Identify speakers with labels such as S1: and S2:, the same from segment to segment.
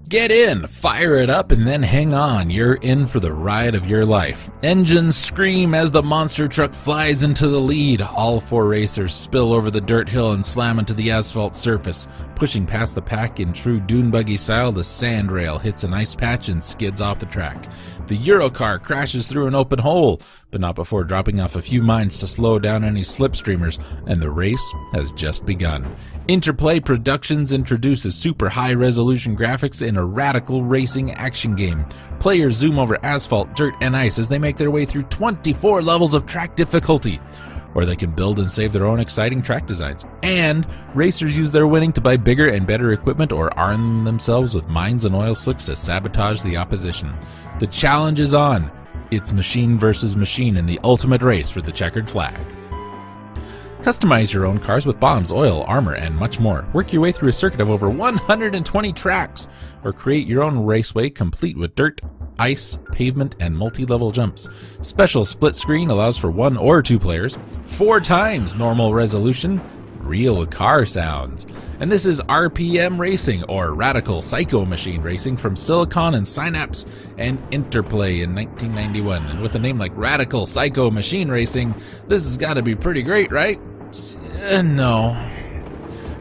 S1: Get in, fire it up, and then hang on. You're in for the ride of your life. Engines scream as the monster truck flies into the lead. All four racers spill over the dirt hill and slam into the asphalt surface. Pushing past the pack in true dune buggy style, the sand rail hits an ice patch and skids off the track. The Eurocar crashes through an open hole, but not before dropping off a few mines to slow down any slipstreamers, and the race has just begun. Interplay Productions introduces super high-resolution graphics in a radical racing action game. Players zoom over asphalt, dirt, and ice as they make their way through 24 levels of track difficulty. Or they can build and save their own exciting track designs. And racers use their winning to buy bigger and better equipment or arm themselves with mines and oil slicks to sabotage the opposition. The challenge is on. It's machine versus machine in the ultimate race for the checkered flag. Customize your own cars with bombs, oil, armor, and much more. Work your way through a circuit of over 120 tracks, or create your own raceway complete with dirt, ice, pavement, and multi-level jumps. Special split screen allows for 1 or 2 players, 4 times normal resolution, real car sounds. And this is RPM Racing, or Radical Psycho Machine Racing, from Silicon and Synapse and Interplay in 1991. And with a name like Radical Psycho Machine Racing, this has got to be pretty great, right? No.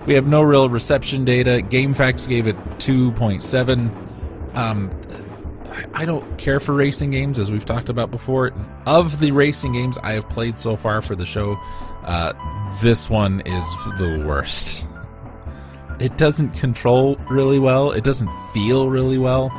S1: We have no real reception data. GameFAQs gave it 2.7. I don't care for racing games, as we've talked about before. Of the racing games I have played so far for the show, this one is the worst. It doesn't control really well. It doesn't feel really well.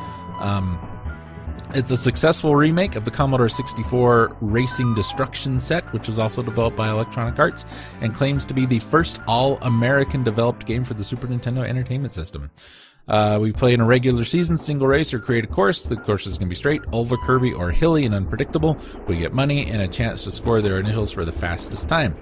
S1: It's a successful remake of the Commodore 64 Racing Destruction set, which was also developed by Electronic Arts, and claims to be the first all-American developed game for the Super Nintendo Entertainment System. We play in a regular season, single race, or create a course. The course is going to be straight, oval, curvy, or hilly and unpredictable. We get money and a chance to score their initials for the fastest time.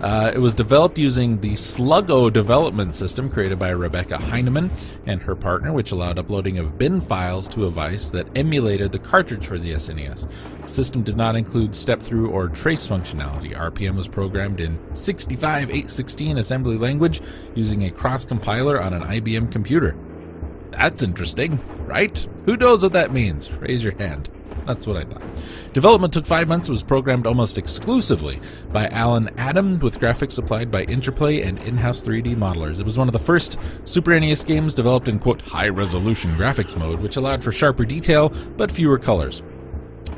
S1: It was developed using the Sluggo development system created by Rebecca Heinemann and her partner, which allowed uploading of bin files to a device that emulated the cartridge for the SNES. The system did not include step-through or trace functionality. RPM was programmed in 65.816 assembly language using a cross-compiler on an IBM computer. That's interesting, right? Who knows what that means? Raise your hand. That's what I thought. Development took 5 months and was programmed almost exclusively by Alan Adam, with graphics supplied by Interplay and in-house 3D modelers. It was one of the first Super NES games developed in, quote, high-resolution graphics mode, which allowed for sharper detail but fewer colors.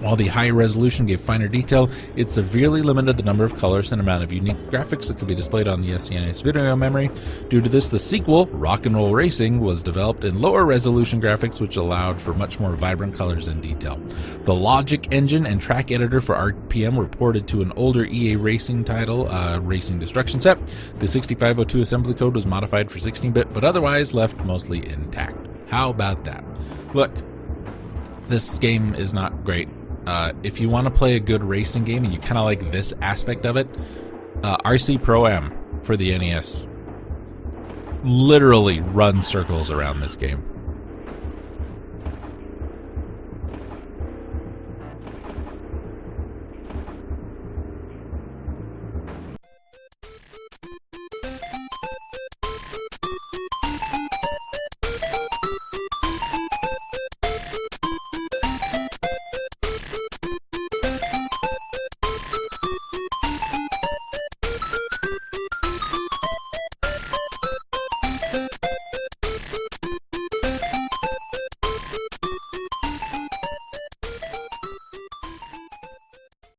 S1: While the high resolution gave finer detail, it severely limited the number of colors and amount of unique graphics that could be displayed on the SNES video memory. Due to this, the sequel, Rock and Roll Racing, was developed in lower resolution graphics, which allowed for much more vibrant colors and detail. The logic engine and track editor for RPM were ported to an older EA Racing title, Racing Destruction set. The 6502 assembly code was modified for 16-bit, but otherwise left mostly intact. How about that? Look, this game is not great. If you want to play a good racing game and you kind of like this aspect of it, RC Pro-Am for the NES literally runs circles around this game.